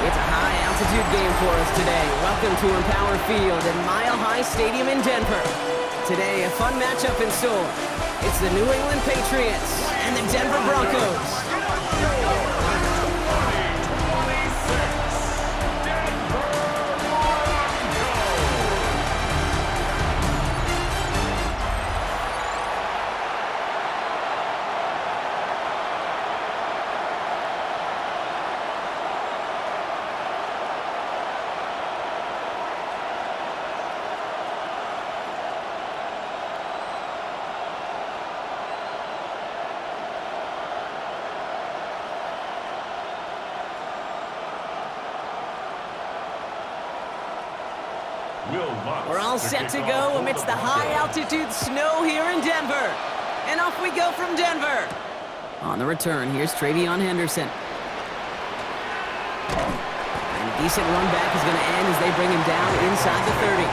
It's a high-altitude game for us today. Welcome to Empower Field at Mile High Stadium in Denver. Today, a fun matchup in store. It's the New England Patriots and the Denver Broncos. We're all set to go amidst the high-altitude snow here in Denver. And off we go from Denver. On the return, here's Travion Henderson. And a decent run back is going to end as they bring him down inside the 30.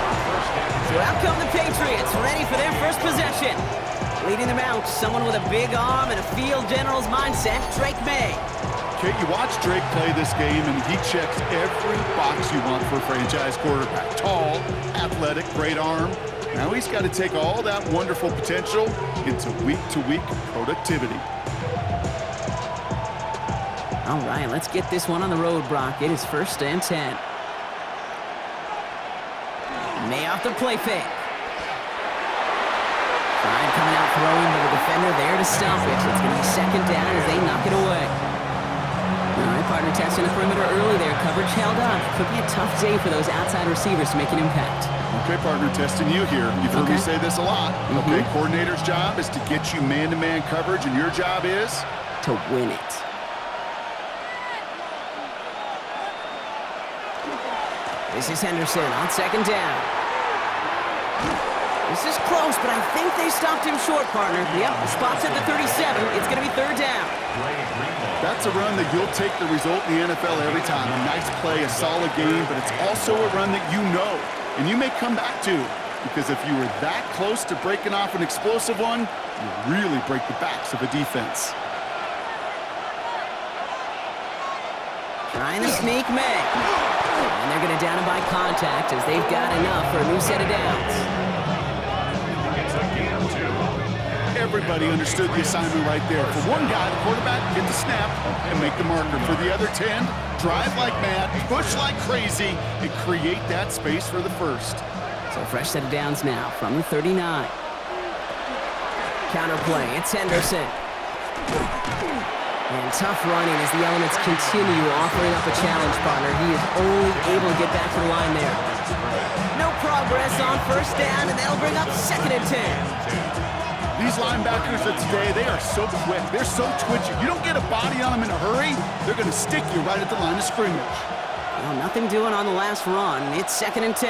So out come the Patriots, ready for their first possession. Leading them out, someone with a big arm and a field general's mindset, Drake May. Kate, you watch Drake play this game, and he checks every box you want for a franchise quarterback. Tall, athletic, great arm. Now he's got to take all that wonderful potential into week-to-week productivity. All right, let's get this one on the road, Brock. It is 1st and 10. May off the play fake. Ryan coming out throwing, but the defender there to stop it. It's going to be 2nd down as they knock it away. All right, partner testing the perimeter early there. Coverage held up. Could be a tough day for those outside receivers to make an impact. Okay, partner, testing you here. You've heard me say this a lot. Okay, coordinator's job is to get you man-to-man coverage, and your job is? To win it. This is Henderson on 2nd down. This is close, but I think they stopped him short, partner. Yep, the spot's at the 37. It's going to be 3rd down. That's a run that you'll take the result in the NFL every time. A nice play, a solid game, but it's also a run that you know, and you may come back to, because if you were that close to breaking off an explosive one, you really break the backs of a defense. Trying to sneak May. And they're going to down him by contact as they've got enough for a new set of downs. Everybody understood the assignment right there. For one guy, the quarterback, get the snap and make the marker. For the other 10, drive like mad, push like crazy, and create that space for the first. So fresh set of downs now from the 39. Counterplay, it's Henderson. And tough running as the elements continue offering up a challenge, partner. He is only able to get back to the line there. No progress on 1st down, and that'll bring up 2nd and 10. These linebackers of today, they are so quick. They're so twitchy. You don't get a body on them in a hurry, they're going to stick you right at the line of scrimmage. Well, nothing doing on the last run. It's 2nd and 10.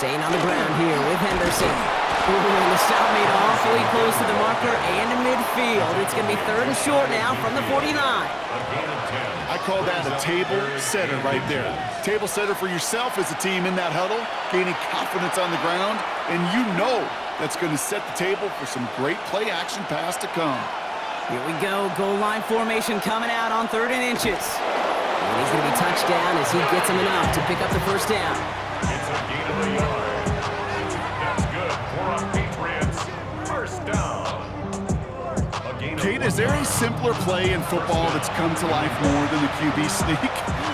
Staying on the ground here with Henderson. Ooh, and the stop made awfully close to the marker and in midfield. It's going to be 3rd and short now from the 49. I call that a table setter right there. Table setter for yourself as a team in that huddle, gaining confidence on the ground, and you know that's going to set the table for some great play action pass to come. Here we go, goal line formation coming out on 3rd and inches. And he's going to be touched down as he gets him enough to pick up the 1st down. It's a gain of a yard. That's good for our Patriots. 1st down. Kate, is there a simpler play in football that's come to life more than the QB sneak?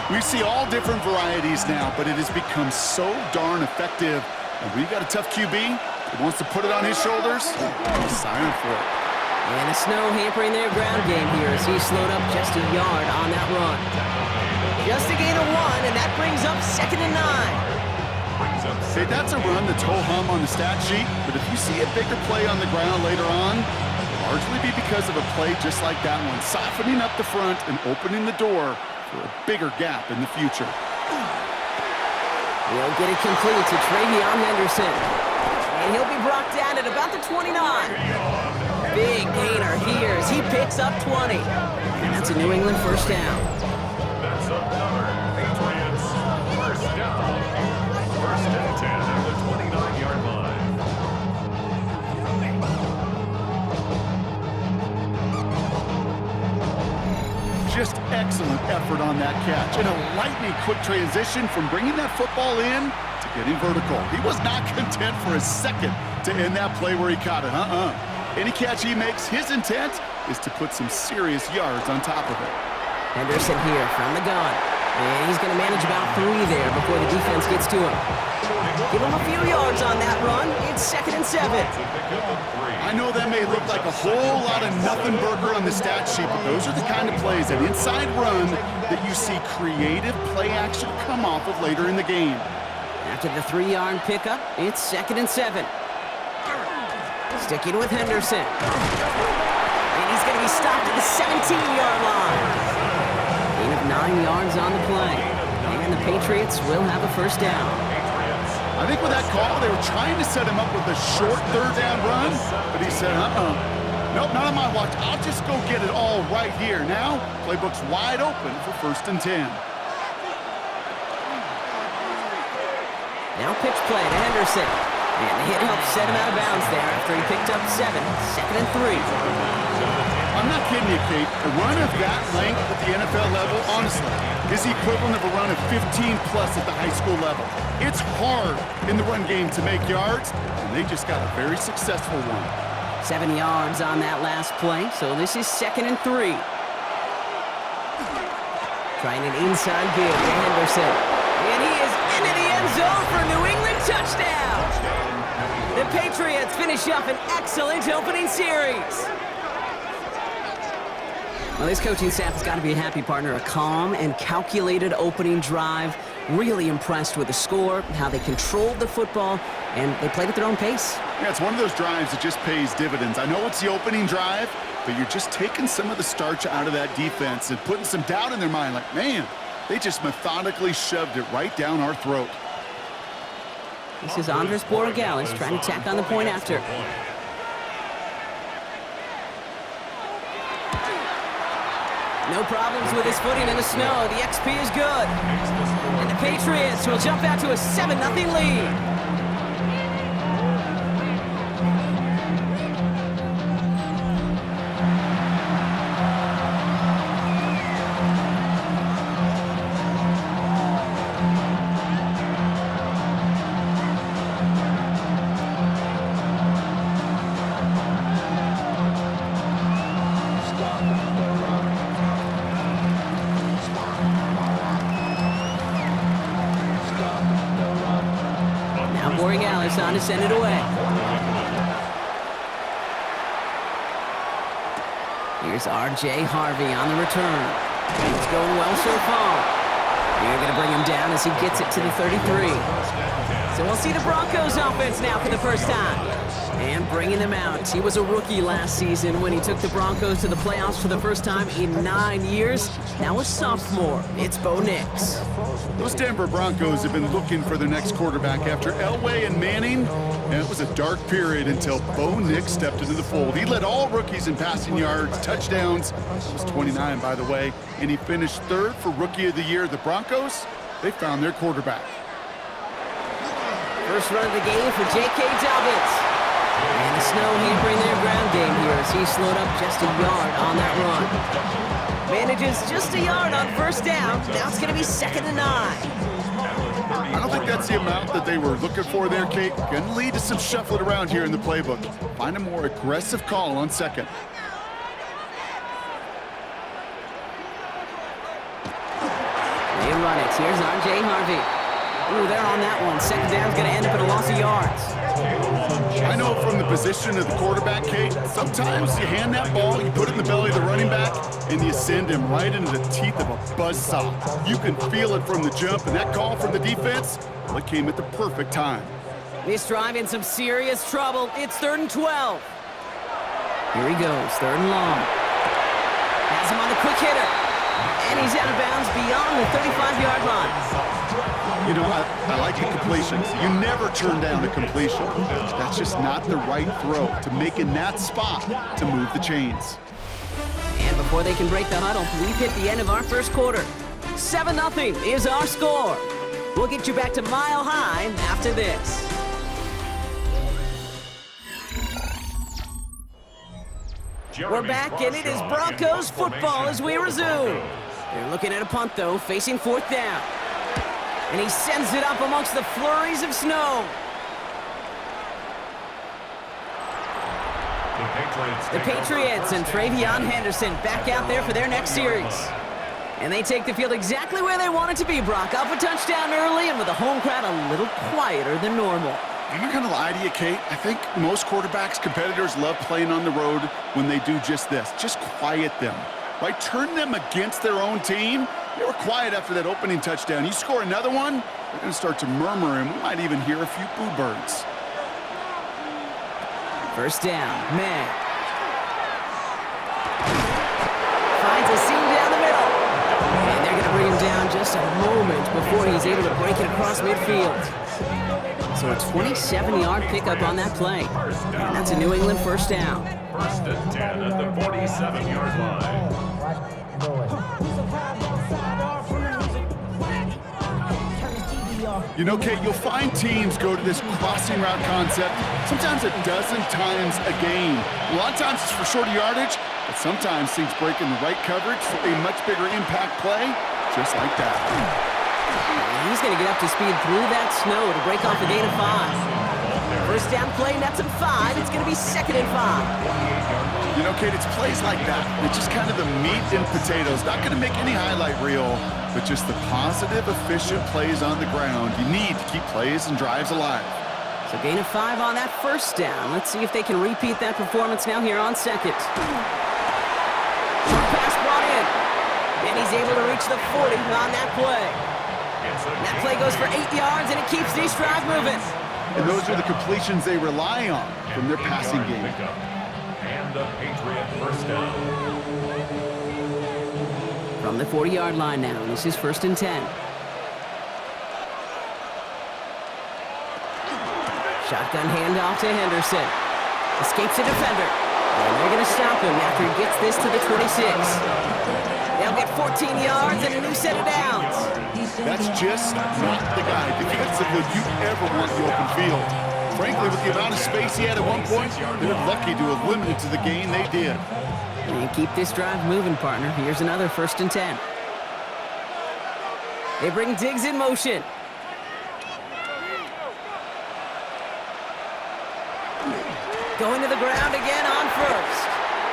We see all different varieties now, but it has become so darn effective. And when you got a tough QB that wants to put it on his shoulders, he's signing for it. And the snow hampering their ground game here as he slowed up just a yard on that run. Just a gain of 1, and that brings up 2nd and 9. Say that's a run that's ho-hum on the stat sheet, but if you see a bigger play on the ground later on, it'll largely be because of a play just like that one, softening up the front and opening the door for a bigger gap in the future. He'll get it complete to Travion Henderson. And he'll be brought down at about the 29. Big gainer here as he picks up 20. And that's a New England 1st down. That's another Patriots 1st down. 1st and 10 at the 29-yard line. Just excellent effort on that catch and a lightning quick transition from bringing that football in to getting vertical. He was not content for a second to end that play where he caught it. Any catch he makes, his intent is to put some serious yards on top of it. Henderson here from the gun. And he's going to manage about 3 there before the defense gets to him. Give him a few yards on that run. It's 2nd and 7. I know that may look like a whole lot of nothing burger on the stat sheet, but those are the kind of plays, an inside run, that you see creative play action come off of later in the game. After the 3-yard pickup, it's 2nd and 7. Sticking with Henderson. And he's going to be stopped at the 17-yard line. Gain of 9 yards on the play. And the Patriots will have a first down. I think with that call, they were trying to set him up with a short 3rd down run, but he said, nope, not on my watch. I'll just go get it all right here. Now, playbook's wide open for 1st and 10. Now pitch play to Henderson. And the hit helped set him out of bounds there after he picked up 7. 2nd and 3. I'm not kidding you, Kate. A run of that length at the NFL level, honestly, is the equivalent of a run of 15-plus at the high school level. It's hard in the run game to make yards, and they just got a very successful one. 7 yards on that last play, so this is 2nd and 3. Trying an inside give to Henderson. And he is into the end zone for New England touchdown. The Patriots finish up an excellent opening series. Well, this coaching staff has got to be a happy partner. A calm and calculated opening drive. Really impressed with the score, how they controlled the football, and they played at their own pace. Yeah, it's one of those drives that just pays dividends. I know it's the opening drive, but you're just taking some of the starch out of that defense and putting some doubt in their mind. Like, man, they just methodically shoved it right down our throat. This is Andres Borregales trying to tack on the point after. No problems with his footing in the snow. The XP is good. And the Patriots will jump out to a 7-0 lead. Borregales on to send it away. Here's R.J. Harvey on the return. It's going well so far. They're going to bring him down as he gets it to the 33. So we'll see the Broncos offense now for the first time. And bringing them out. He was a rookie last season when he took the Broncos to the playoffs for the first time in 9 years. Now a sophomore. It's Bo Nix. Those Denver Broncos have been looking for their next quarterback after Elway and Manning. And it was a dark period until Bo Nix stepped into the fold. He led all rookies in passing yards, touchdowns. It was 29, by the way. And he finished 3rd for Rookie of the Year. The Broncos, they found their quarterback. First run of the game for J.K. Dobbins. And the snow hampering their ground game here as he slowed up just a yard on that run. Manages just a yard on 1st down. Now it's going to be 2nd and 9. I don't think that's the amount that they were looking for there, Kate. Going to lead to some shuffling around here in the playbook. Find a more aggressive call on 2nd. They run it. Here's R.J. Harvey. Ooh, they're on that one. 2nd down's going to end up in a loss of yards. I know from the position of the quarterback, Kate, sometimes you hand that ball, you put it in the belly of the running back, and you send him right into the teeth of a buzzsaw. You can feel it from the jump, and that call from the defense, well, it came at the perfect time. This drive in some serious trouble. It's 3rd and 12. Here he goes, 3rd and long. Has him on the quick hitter. And he's out of bounds beyond the 35-yard line. You know, I like the completions. You never turn down a completion. That's just not the right throw to make in that spot to move the chains. And before they can break the huddle, we've hit the end of our first quarter. 7-0 is our score. We'll get you back to Mile High after this. We're back, and it is Broncos football as we resume. They're looking at a punt, though, facing 4th down. And he sends it up amongst the flurries of snow. The Patriots and Travion Henderson back out there for their next series. And they take the field exactly where they want it to be, Brock. Up a touchdown early and with the home crowd a little quieter than normal. I'm not going to lie to you, Kate. I think most quarterbacks, competitors love playing on the road when they do just this. Just quiet them, right? Turn them against their own team. They were quiet after that opening touchdown. You score another one, they're going to start to murmur, and we might even hear a few boo birds. 1st down, man. Finds a seam down the middle. And they're going to bring him down just a moment before he's able to break it across midfield. So a 27-yard pickup on that play. And that's a New England 1st down. 1st and 10 at the 47-yard line. You know, Kate, you'll find teams go to this crossing route concept sometimes a dozen times a game. A lot of times it's for shorter yardage, but sometimes things break in the right coverage for a much bigger impact play, just like that. He's going to get up to speed through that snow to break off a gain of 5. 1st down play, nets him 5. It's going to be 2nd and 5. You know, Kate, it's plays like that. It's just kind of the meat and potatoes. Not going to make any highlight reel, but just the positive, efficient plays on the ground. You need to keep plays and drives alive. So gain of 5 on that 1st down. Let's see if they can repeat that performance now here on 2nd. Short pass brought in. And he's able to reach the 40 on that play. That play goes for 8 yards, and it keeps this drive moving. And those are the completions they rely on from their passing game. And the Patriot 1st down. From the 40-yard line now, this is 1st and 10. Shotgun handoff to Henderson. Escapes a defender. And they're going to stop him after he gets this to the 26. They'll get 14 yards and a new set of downs. That's just not the guy defensively you ever want in the open field. Frankly, with the amount of space he had at one point, they're lucky to have limited to the gain they did. And keep this drive moving, partner. Here's another 1st and 10. They bring Diggs in motion. Going to the ground again on 1st.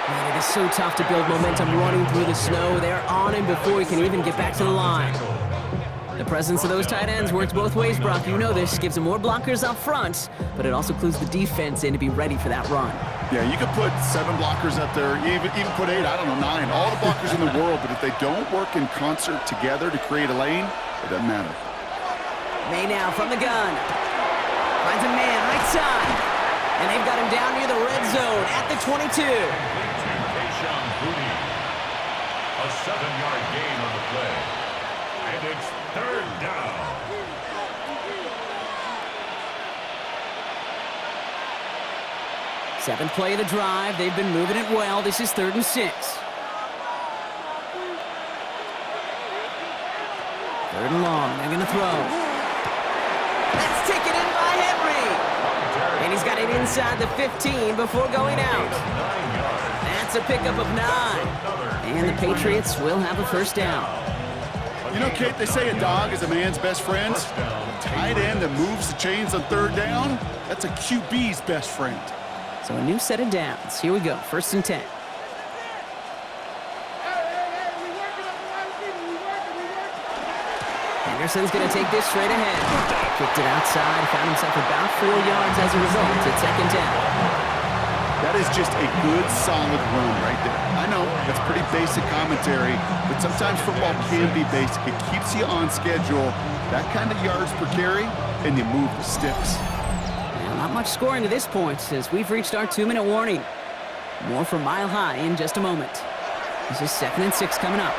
Man, it is so tough to build momentum running through the snow. They're on him before he can even get back to the line. The presence of those tight ends works both ways, Brock. You know this. Gives them more blockers up front, but it also clues the defense in to be ready for that run. Yeah, you could put 7 blockers up there, even put 8, I don't know, 9, all the blockers in the world, but if they don't work in concert together to create a lane, it doesn't matter. May now from the gun. Finds a man right side. And they've got him down near the red zone at the 22. A 7-yard gain on the play. And it's 3rd down. Seventh play of the drive. They've been moving it well. This is 3rd and 6. 3rd and long. They're going to throw. That's taken in by Henry. And he's got it inside the 15 before going out. That's a pickup of 9. And the Patriots will have a 1st down. You know, Kate, they say a dog is a man's best friend. A tight end that moves the chains on 3rd down, that's a QB's best friend. So a new set of downs. Here we go, 1st and 10. Henderson's going to take this straight ahead. Kicked it outside, found himself about 4 yards as a result. It's 2nd down. That is just a good, solid run right there. I know, that's pretty basic commentary, but sometimes football can be basic. It keeps you on schedule, that kind of yards per carry, and you move the sticks. Well, not much scoring to this point as we've reached our 2-minute warning. More from Mile High in just a moment. This is 2nd and 6 coming up.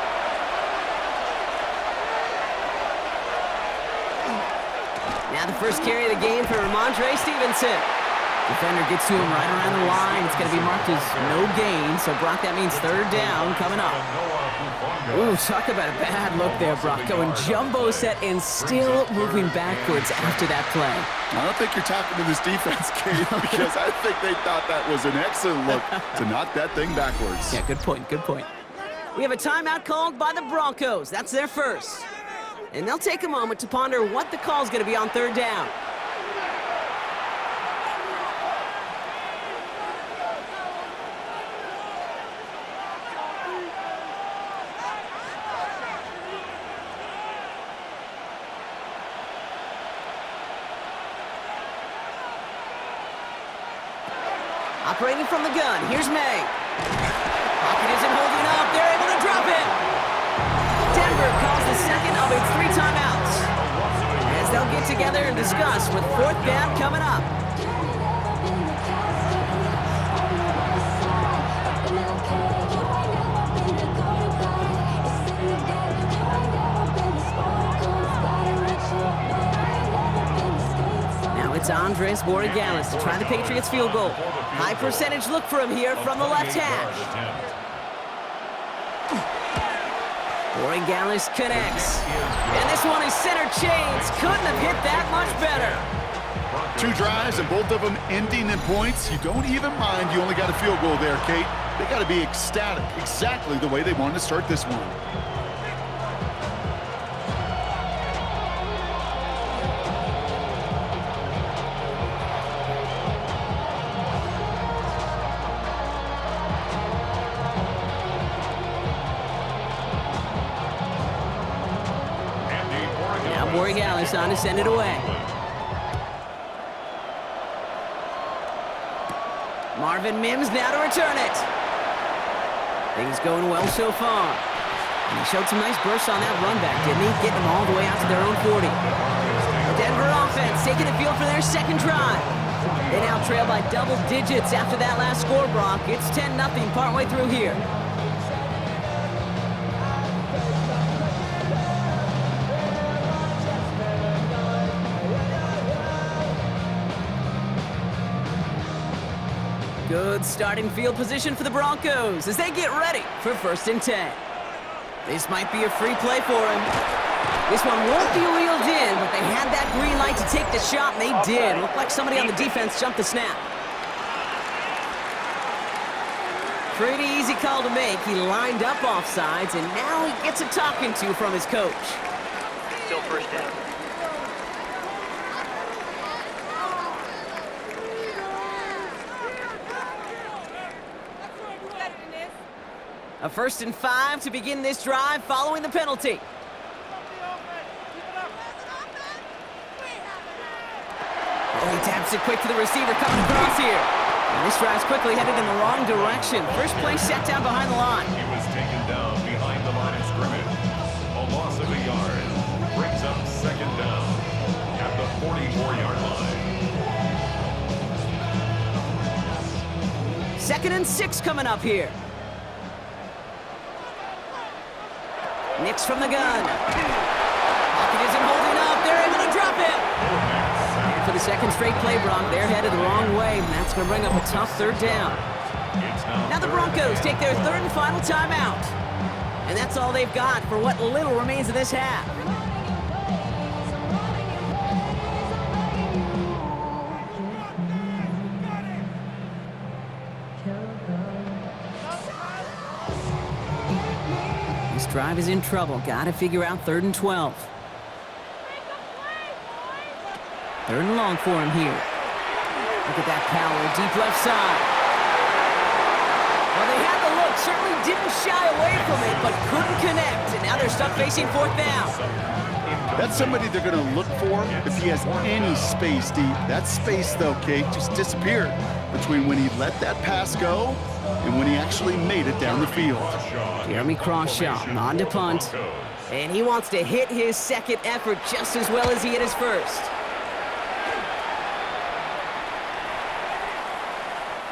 Now the first carry of the game for Ramondre Stevenson. Defender gets to him right around the line. It's going to be marked as no gain. So, Brock, that means 3rd down coming up. Ooh, talk about a bad look there, Brock. Going jumbo set and still moving backwards after that play. I don't think you're talking to this defense, Kate, because I think they thought that was an excellent look to knock that thing backwards. Yeah, good point, good point. We have a timeout called by the Broncos. That's their first. And they'll take a moment to ponder what the call's going to be on third down. Operating from the gun, here's May. Pocket isn't holding up, they're able to drop it. Denver calls the second of its 3 timeouts, as they'll get together and discuss with fourth down coming up. It's Andres Borregales to try the Patriots field goal. High percentage look for him here from the left hash. Borregales connects. And this one is center chains. Couldn't have hit that much better. 2 drives and both of them ending in points. You don't even mind you only got a field goal there, Kate. They got to be ecstatic, exactly the way they wanted to start this one. Borregales on to send it away. Marvin Mims now to return it. Things going well so far. And he showed some nice bursts on that run back, didn't he? Getting them all the way out to their own 40. The Denver offense taking the field for their second drive. They now trail by double digits after that last score, Brock. It's 10-0 partway through here. Good starting field position for the Broncos as they get ready for 1st and 10. This might be a free play for him. This one won't be wheeled in, but they had that green light to take the shot, and they did. Looked like somebody on the defense jumped the snap. Pretty easy call to make. He lined up offsides, and now he gets a talking to from his coach. Still 1st down. A 1st and 5 to begin this drive following the penalty. Oh, he taps it quick to the receiver coming across here. And this drive's quickly headed in the wrong direction. First play set down behind the line. He was taken down behind the line of scrimmage. A loss of a yard brings up 2nd down at the 44-yard line. 2nd and 6 coming up here. Nix from the gun. Pocket isn't holding up. They're able to drop it. And for the second straight play, Bronc, they're headed the wrong way, and that's going to bring up a tough 3rd down. Now the Broncos take their 3rd and final timeout. And that's all they've got for what little remains of this half. Drive is in trouble. Got to figure out 3rd and 12. 3rd and long for him here. Look at that power, deep left side. Well, they had the look, certainly didn't shy away from it, but couldn't connect. And now they're stuck facing 4th down. That's somebody they're going to look for if he has any space deep. That space, though, Kate, just disappeared between when he let that pass go and when he actually made it down the field. Jeremy Crawshaw on to punt. And he wants to hit his second effort just as well as he hit his first.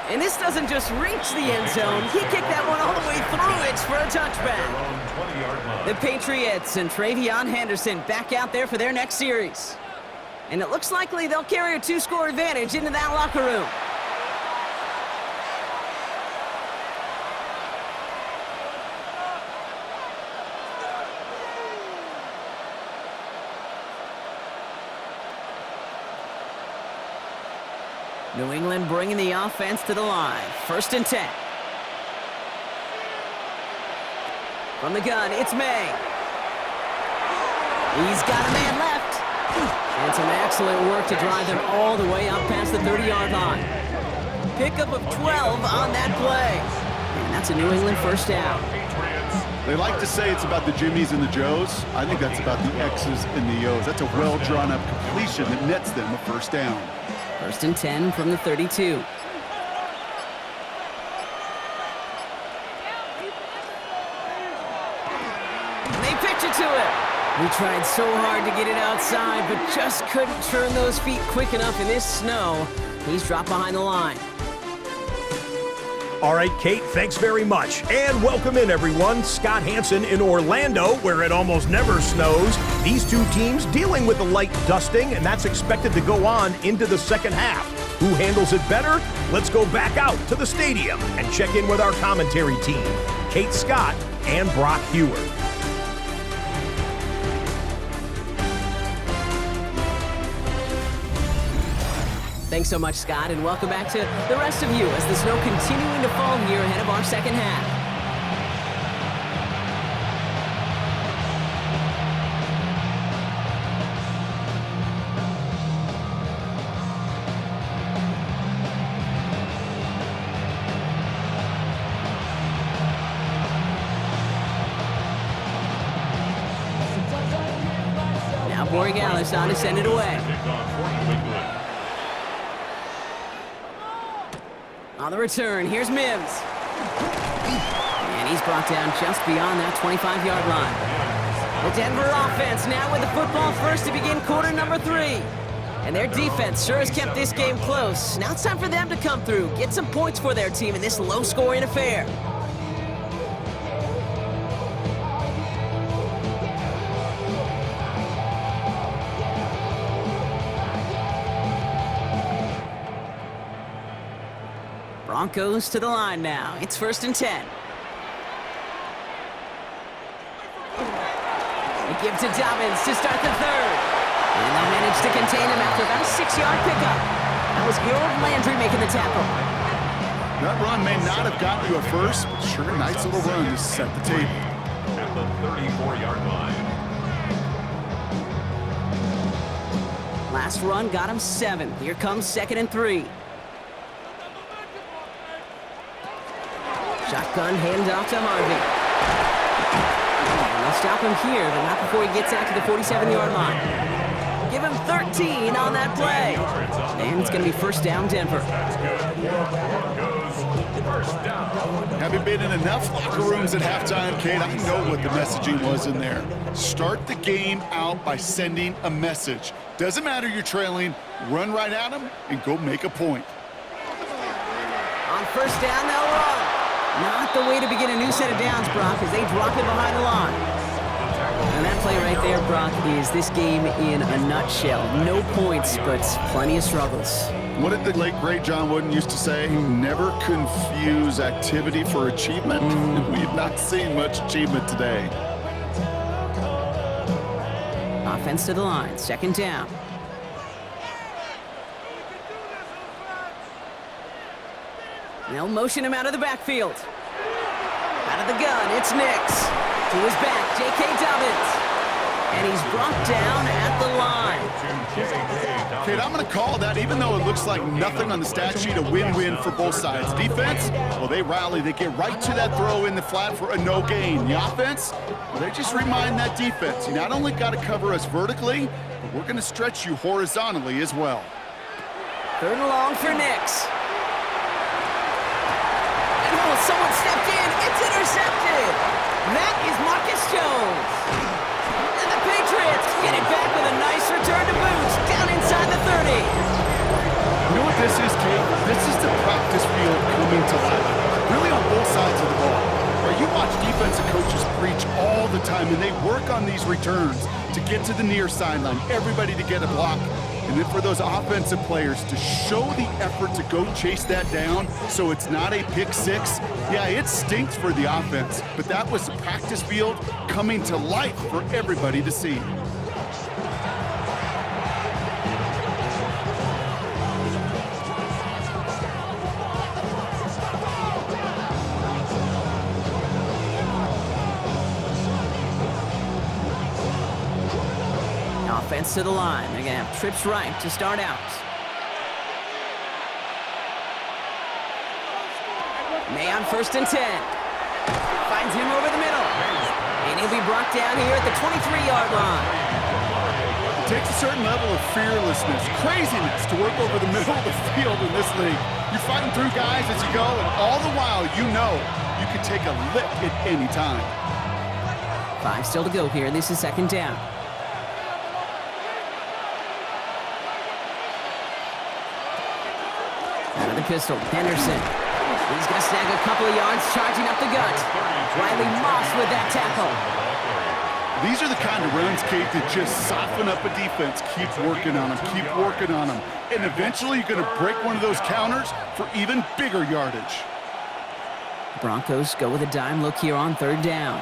And this doesn't just reach the end zone. He kicked that one all the way through it for a touchback. The Patriots and Travion Henderson back out there for their next series. And it looks likely they'll carry a 2-score advantage into that locker room. New England bringing the offense to the line. 1st and 10. From the gun, it's May. He's got a man left. And some excellent work to drive them all the way up past the 30-yard line. Pickup of 12 on that play. And that's a New England first down. They like to say it's about the Jimmies and the Joes. I think that's about the X's and the O's. That's a well-drawn-up completion that nets them a first down. 1st and 10 from the 32. They pitch it to him. We tried so hard to get it outside, but just couldn't turn those feet quick enough in this snow. He's dropped behind the line. All right, Kate, thanks very much. And welcome in, everyone. Scott Hansen in Orlando, where it almost never snows. These two teams dealing with a light dusting, and that's expected to go on into the second half. Who handles it better? Let's go back out to the stadium and check in with our commentary team, Kate Scott and Brock Hewer. Thanks so much, Scott, and welcome back to the rest of you as the snow continuing to fall here ahead of our second half. Now Borregales on to send it away. On the return, here's Mims. And he's brought down just beyond that 25-yard line. The Denver offense now with the football first to begin quarter number 3. And their defense sure has kept this game close. Now it's time for them to come through, get some points for their team in this low-scoring affair. Broncos to the line now. It's 1st and 10. They give to Dobbins to start the third. And they manage to contain him after about a 6-yard pickup. That was Harold Landry making the tackle. That run may not have gotten you a first, but sure, a nice little run to set the table. At the 34-yard line. Last run got him 7. Here comes 2nd and 3. Shotgun handoff to Harvey. And they'll stop him here, but not before he gets out to the 47-yard line. Give him 13 on that play. And it's going to be first down, Denver. Having been in enough locker rooms at halftime, Kate, I know what the messaging was in there. Start the game out by sending a message. Doesn't matter you're trailing, run right at them and go make a point. On first down, they'll run. Not the way to begin a new set of downs, Brock, as they drop it behind the line. And that play right there, Brock, is this game in a nutshell. No points, but plenty of struggles. What did the late, great John Wooden used to say? Never confuse activity for achievement. We have not seen much achievement today. Offense to the line, 2nd down. They'll motion him out of the backfield. Out of the gun, it's Nix. To his back, J.K. Dobbins. And he's brought down at the line. Kate, I'm going to call that, even though it looks like nothing on the stat sheet, a win-win for both sides. Defense, well, they rally. They get right to that throw in the flat for a no gain. The offense, well, they just remind that defense. You not only got to cover us vertically, but we're going to stretch you horizontally as well. 3rd and long for Nix. Oh, someone stepped in. It's intercepted. That is Marcus Jones. And the Patriots get it back with a nice return to boot down inside the 30. You know what this is, Kate? This is the practice field coming to life. Really on both sides of the ball. Where you watch defensive coaches preach all the time, and they work on these returns to get to the near sideline, everybody to get a block. And then for those offensive players to show the effort to go chase that down so it's not a pick six. Yeah, it stinks for the offense, but that was the practice field coming to life for everybody to see. Offense to the line. They're going to have trips right to start out. May on 1st and 10. Finds him over the middle. And he'll be brought down here at the 23-yard line. It takes a certain level of fearlessness, craziness to work over the middle of the field in this league. You're fighting through guys as you go, and all the while you know you can take a lick at any time. 5 still to go here. This is 2nd down. Out of the pistol, Henderson. He's going to snag a couple of yards, charging up the gut. Riley Moss with that tackle. These are the kind of runs, Kate, that just soften up a defense. Keep working on them, keep working on them. And eventually you're going to break one of those counters for even bigger yardage. Broncos go with a dime look here on 3rd down.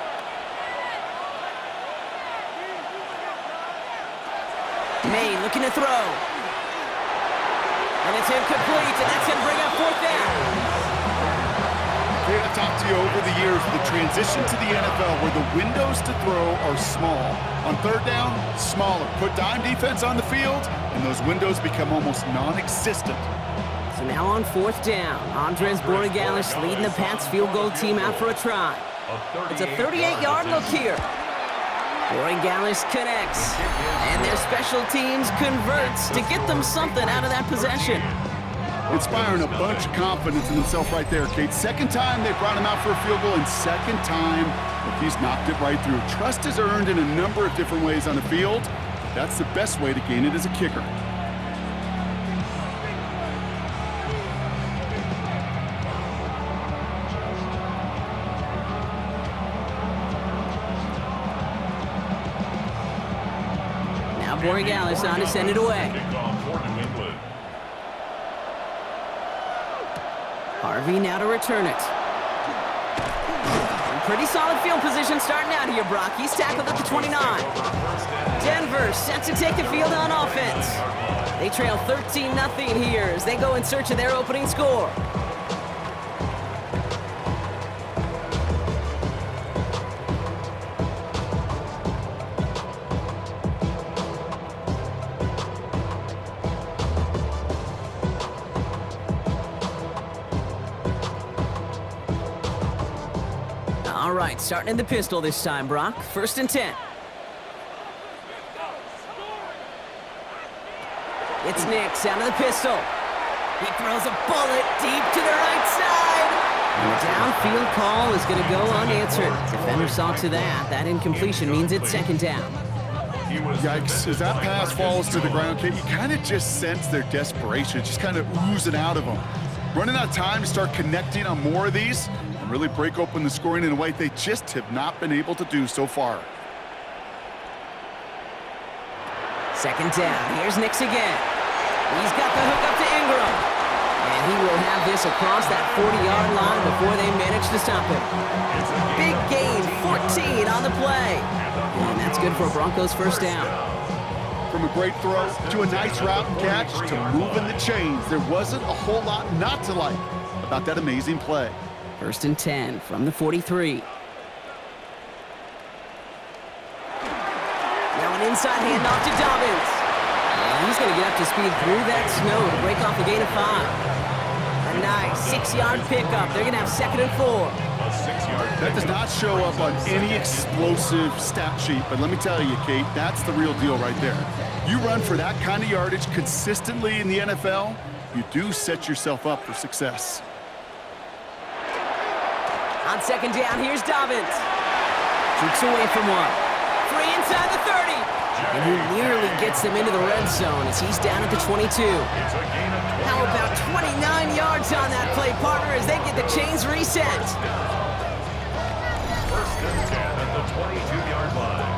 May looking to throw. And it's incomplete, and that's going to bring up 4th down. I've talked to you over the years, the transition to the NFL where the windows to throw are small. On 3rd down, smaller. Put dime defense on the field, and those windows become almost non-existent. So now on 4th down, Andres Borregales leading the Pats field goal team out for a try. It's a 38-yard look here. Borregales connects, and their special teams converts to get them something out of that possession. Inspiring a bunch of confidence in himself right there, Kate. 2nd time they brought him out for a field goal, and 2nd time he's knocked it right through. Trust is earned in a number of different ways on the field. That's the best way to gain it as a kicker. Now Borregales on to send it away. Harvey now to return it. Pretty solid field position starting out here, Brock. He's tackled at the 29. Denver set to take the field on offense. They trail 13-0 here as they go in search of their opening score. All right, starting in the pistol this time, Brock. 1st and 10. It's Nix out of the pistol. He throws a bullet deep to the right side. And the downfield call is going to go unanswered. Defender saw to that. That incompletion means it's 2nd down. Yikes. As that pass falls to the ground, Kate, you kind of just sense their desperation, just kind of oozing out of them. Running out of time to start connecting on more of these and really break open the scoring in a way they just have not been able to do so far. 2nd down. Here's Nix again. He's got the hook up to Ingram. And he will have this across that 40-yard line before they manage to stop him. Big gain, 14 on the play. And that's good for a Broncos 1st down. From a great throw to a nice route and catch to moving the chains, there wasn't a whole lot not to like about that amazing play. 1st and 10 from the 43. Now an inside handoff to Dobbins. And he's going to get up to speed through that snow to break off a gain of 5. A nice 6-yard pickup. They're going to have 2nd and 4. That does not show up on any explosive stat sheet, but let me tell you, Kate, that's the real deal right there. You run for that kind of yardage consistently in the NFL, you do set yourself up for success. On 2nd down, here's Dobbins. Jukes away from one. Free inside the 30. And he nearly gets them into the red zone as he's down at the 22. How about 29 yards on that play, partner, as they get the chains reset. 1st and 10 at the 22-yard line.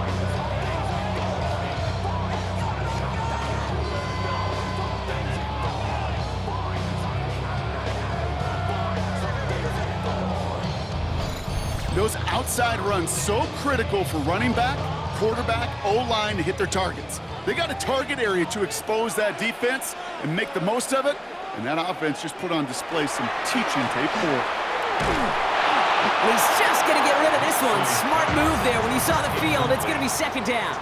Those outside runs so critical for running back, quarterback, O-line to hit their targets. They got a target area to expose that defense and make the most of it, and that offense just put on display some teaching tape for it. He's just going to get rid of this one. Smart move there when you saw the field. It's going to be 2nd down.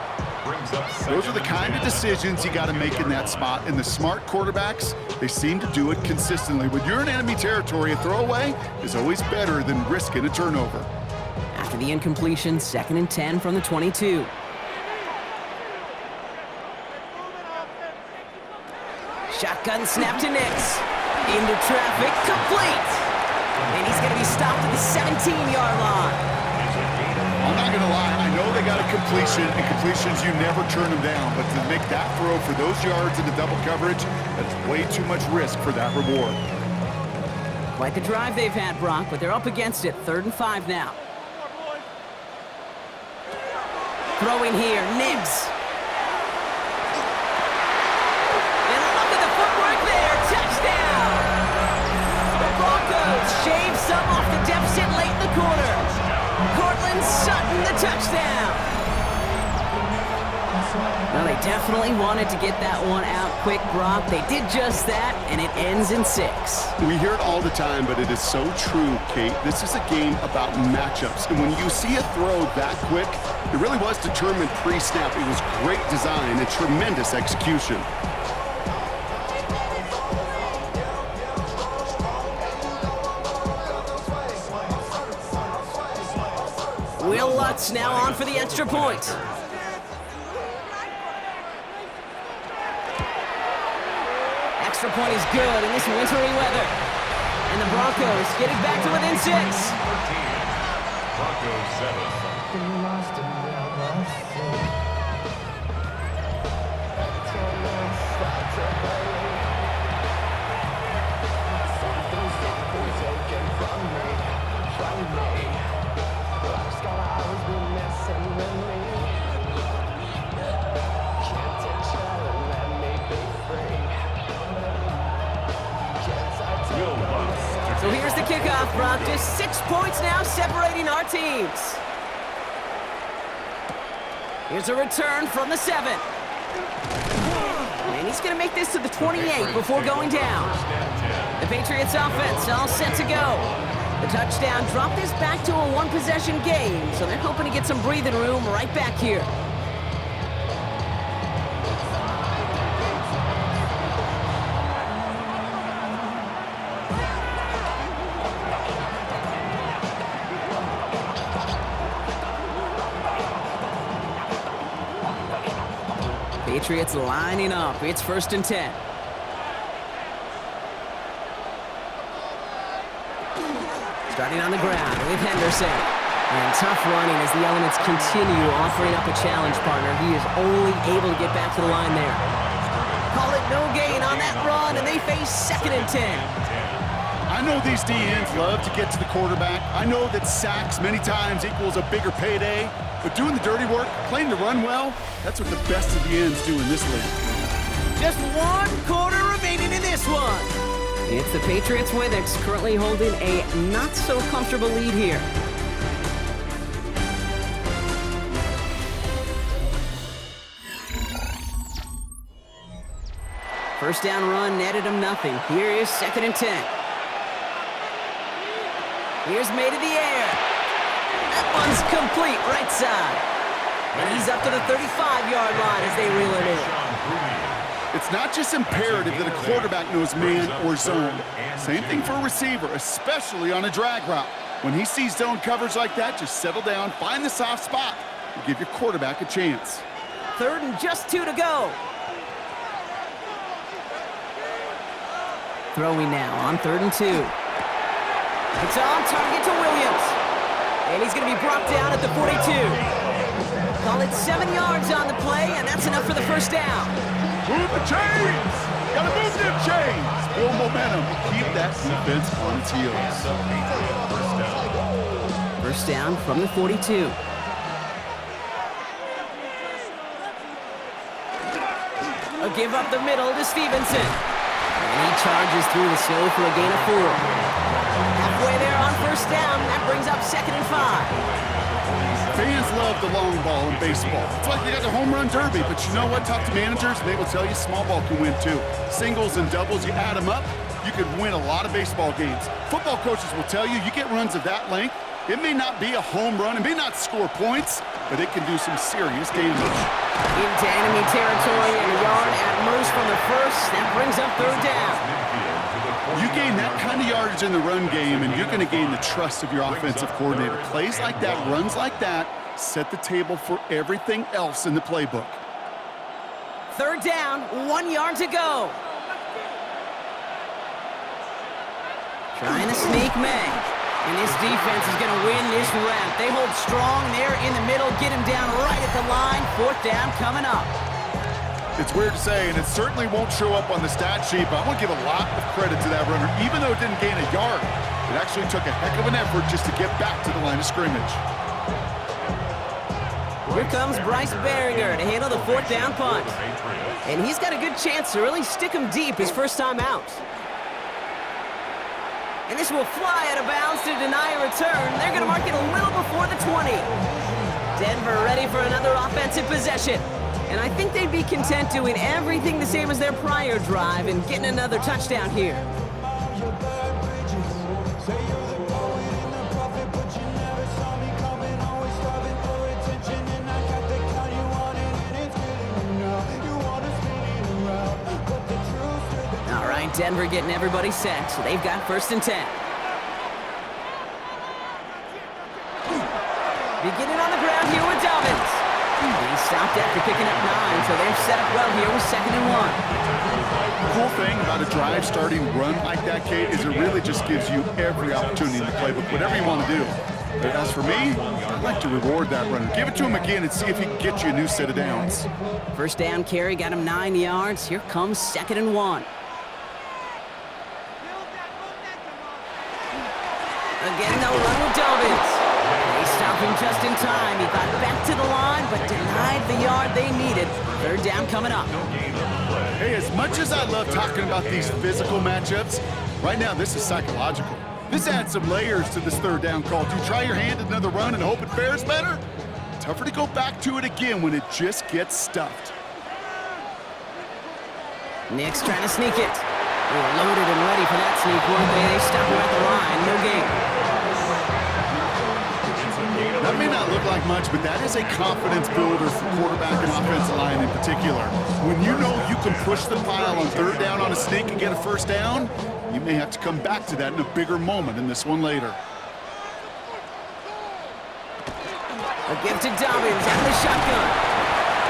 brings up second. Those are the kind of decisions you got to make in that spot. And the smart quarterbacks, they seem to do it consistently. When you're in enemy territory, a throwaway is always better than risking a turnover. After the incompletion, 2nd and 10 from the 22. Shotgun snap to Nix. Into traffic, complete. And he's going to be stopped at the 17-yard line. I'm not going to lie, I know they got a completion, and completions, you never turn them down. But to make that throw for those yards into double coverage, that's way too much risk for that reward. Quite the drive they've had, Brock, but they're up against it. 3rd and 5 now. Throwing here, Nix. And look at the footwork there, touchdown! The Broncos shave some off the deficit late in the quarter. Cortland Sutton, the touchdown. Well, they definitely wanted to get that one out quick, Brock. They did just that, and it ends in 6. We hear it all the time, but it is so true, Kate. This is a game about matchups. And when you see a throw that quick, it really was determined pre-snap. It was great design and tremendous execution. Will Lutz now on for the extra point. Extra point is good in this wintry weather. And the Broncos getting back to within 6. 13. Broncos 7. So here's the kickoff, Brock. Just 6 points now separating our teams. Here's a return from the 7. And he's going to make this to the 28 before going down. The Patriots offense all set to go. The touchdown dropped this back to a one-possession game, so they're hoping to get some breathing room right back here. Patriots lining up. It's 1st and 10. Starting on the ground with Henderson. And tough running as the elements continue offering up a challenge, partner. He is only able to get back to the line there. Call it no gain on that run, and they face 2nd and 10. I know these DNs love to get to the quarterback. I know that sacks many times equals a bigger payday. But doing the dirty work, playing to run well, that's what the best of the ends do in this league. Just 1 quarter remaining in this one. It's the Patriots with Nix currently holding a not-so-comfortable lead here. First down run netted him nothing. Here is 2nd and 10. Here's made in the air. That one's complete right side. And he's up to the 35-yard line as they reel it in. It's not just imperative that a quarterback knows man or zone. Same thing for a receiver, especially on a drag route. When he sees zone coverage like that, just settle down, find the soft spot, and give your quarterback a chance. 3rd and just 2 to go. Throwing now on 3rd and 2. It's on target to Williams. And he's going to be brought down at the 42. Call it 7 yards on the play, and that's enough for the first down. Move the chains! Gotta move them chains! Build momentum. Keep that defense on its heels. First down from the 42. A give up the middle to Stevenson. And he charges through the snow for a gain of 4. Halfway there on first down, that brings up 2nd and 5. Fans love the long ball in baseball. It's like they got the home run derby, but you know what? Talk to managers, and they will tell you small ball can win too. Singles and doubles, you add them up, you could win a lot of baseball games. Football coaches will tell you, you get runs of that length, it may not be a home run, it may not score points, but it can do some serious damage. Into enemy territory and a yard at most from the first. That brings up third down. You gain that kind of yardage in the run game, and you're going to gain the trust of your offensive coordinator. Plays like that, runs like that, set the table for everything else in the playbook. Third down, 1 yard to go. Trying to sneak May. And this defense is going to win this round. They hold strong there in the middle, get him down right at the line. Fourth down coming up. It's weird to say, and it certainly won't show up on the stat sheet, but I want to give a lot of credit to that runner. Even though it didn't gain a yard, it actually took a heck of an effort just to get back to the line of scrimmage. Here comes Bryce Behringer to handle the fourth down punt. And he's got a good chance to really stick him deep his first time out. And this will fly out of bounds to deny a return. They're going to mark it a little before the 20. Denver ready for another offensive possession. And I think they'd be content doing everything the same as their prior drive and getting another touchdown here. All right, Denver getting everybody set, so they've got 1st and 10. Beginning on the ground here with Dobbins. He stopped after picking up 9, so they're set up well here with 2nd and 1. The cool thing about a drive starting run like that, Kate, is it really just gives you every opportunity in the playbook, whatever you want to do. But as for me, I'd like to reward that runner. Give it to him again and see if he can get you a new set of downs. First down carry got him 9 yards. Here comes 2nd and 1. Again, they'll run with Dobbins. They stop him just in time. He got back to the line, but denied the yard they needed. Third down coming up. Hey, as much as I love talking about these physical matchups, right now this is psychological. This adds some layers to this third down call. Do you try your hand at another run and hope it fares better? Tougher to go back to it again when it just gets stuffed. Nix trying to sneak it. They were loaded and ready for that sneak, weren't they? They stop him at the line. No gain. That may not look like much, but that is a confidence builder for quarterback and offensive line in particular. When you know you can push the pile on third down on a sneak and get a first down, you may have to come back to that in a bigger moment in this one later. A give to Dobbins out of the shotgun.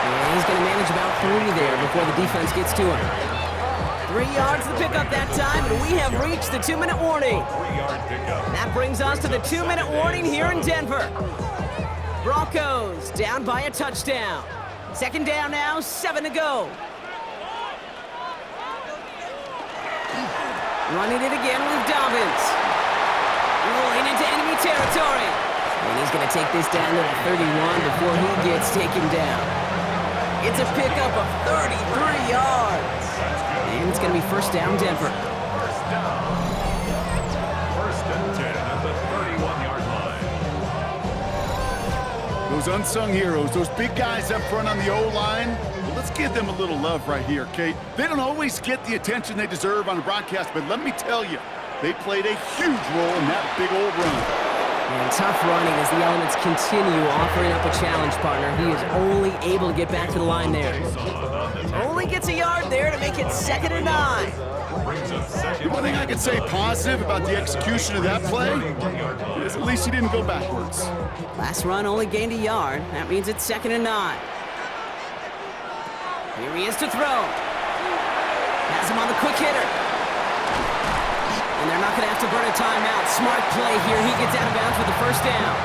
And he's going to manage about 3 there before the defense gets to him. 3 yards to pick up that time, and we have reached the 2-minute warning. That brings us to the 2-minute warning here in Denver. Broncos down by a touchdown. 2nd down now, 7 to go. Running it again with Dobbins. Rolling into enemy territory. And he's going to take this down to the 31 before he gets taken down. It's a pickup of 33 yards. And it's going to be first down, Denver. First down. 1st and 10 at the 31-yard line. Those unsung heroes, those big guys up front on the O-line, well, let's give them a little love right here, Kate. They don't always get the attention they deserve on the broadcast, but let me tell you, they played a huge role in that big old run. And tough running as the elements continue offering up a challenge, partner. He is only able to get back to the line there. Only gets a yard there to make it 2nd and 9. The one thing I can say positive about the execution of that play is at least he didn't go backwards. Last run only gained a yard. That means it's 2nd and 9. Here he is to throw. Has him on the quick hitter. And they're not going to have to burn a timeout. Smart play here. He gets out of bounds with the first down.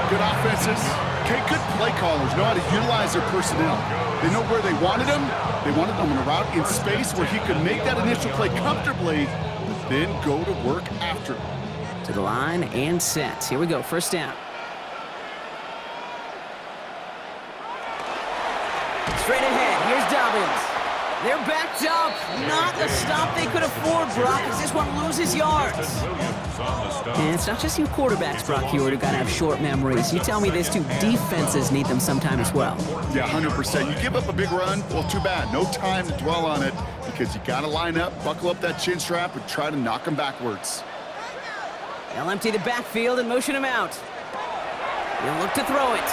Good offenses. Okay, good play callers know how to utilize their personnel. They know where they wanted him. They wanted him on a route in space where he could make that initial play comfortably, but then go to work after. To the line and set. Here we go. First down. Straight ahead. Here's Dobbins. They're backed up. Not a stop they could afford, Brock, as this one loses yards. And it's not just you quarterbacks, Brock Hewitt, who got to have short memories. You tell me this too, defenses need them sometime as well. Yeah, 100%. You give up a big run, well, too bad. No time to dwell on it because you got to line up, buckle up that chin strap, and try to knock them backwards. They'll empty the backfield and motion him out. He'll look to throw it.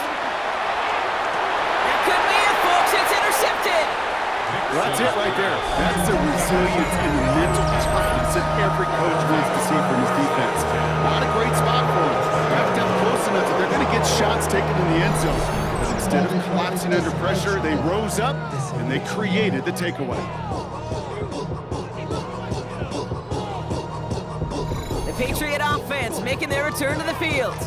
That could be Well, that's it right there. That's the resilience and the mental toughness that every coach wants to see from his defense. Not a great spot for them. Backed up close enough that they're going to get shots taken in the end zone. But instead of collapsing under pressure, they rose up and they created the takeaway. The Patriot offense making their return to the field.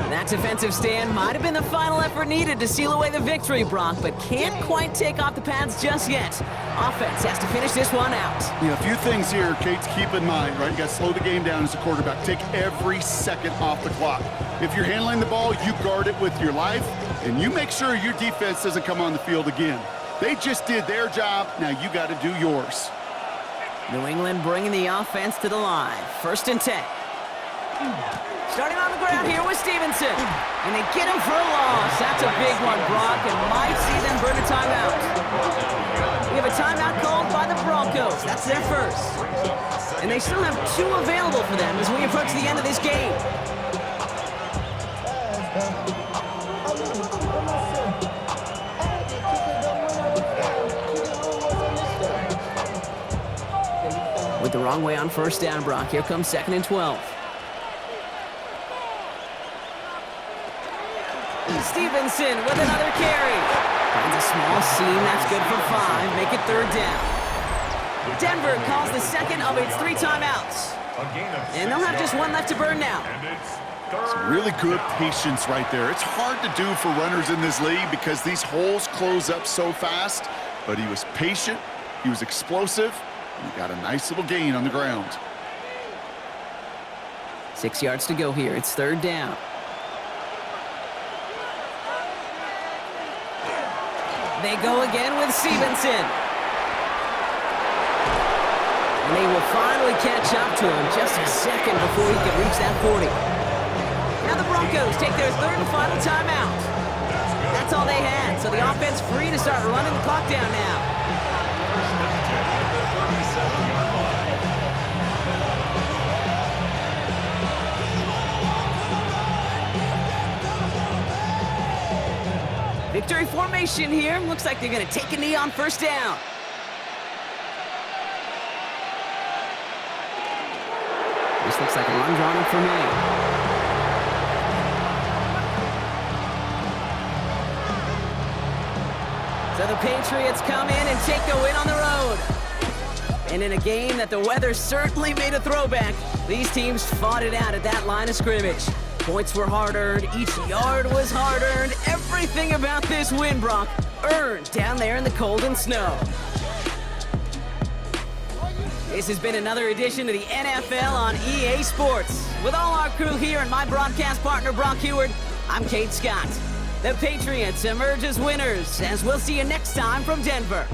That defensive stand might have been the final effort needed to seal away the victory, Brock, but can't quite take off the pads just yet. Offense has to finish this one out. Yeah, a few things here, Kate, to keep in mind, right? You got to slow the game down as a quarterback. Take every second off the clock. If you're handling the ball, you guard it with your life, and you make sure your defense doesn't come on the field again. They just did their job. Now you got to do yours. New England bringing the offense to the line. 1st and 10. Starting on the ground here with Stevenson. And they get him for a loss. That's a big one, Brock, and might see them burn a timeout. We have a timeout called by the Broncos. That's their first. And they still have 2 available for them as we approach the end of this game. With the wrong way on 1st down, Brock. Here comes 2nd and 12. Stevenson with another carry. Finds a small seam. That's good for 5. Make it 3rd down. Denver calls the second of its 3 timeouts. And they'll have just 1 left to burn now. Some really good patience right there. It's hard to do for runners in this league because these holes close up so fast. But he was patient. He was explosive. And he got a nice little gain on the ground. 6 yards to go here. It's 3rd down. They go again with Stevenson. And they will finally catch up to him just a second before he can reach that 40. Now the Broncos take their 3rd and final timeout. That's all they had, so the offense free to start running the clock down now. Victory formation here. Looks like they're going to take a knee on 1st down. This looks like a run drawn up for me. So the Patriots come in and take the win on the road. And in a game that the weather certainly made a throwback, these teams fought it out at that line of scrimmage. Points were hard-earned, each yard was hard-earned. Everything about this win, Brock, earned down there in the cold and snow. This has been another edition of the NFL on EA Sports. With all our crew here and my broadcast partner, Brock Heward, I'm Kate Scott. The Patriots emerge as winners, as we'll see you next time from Denver.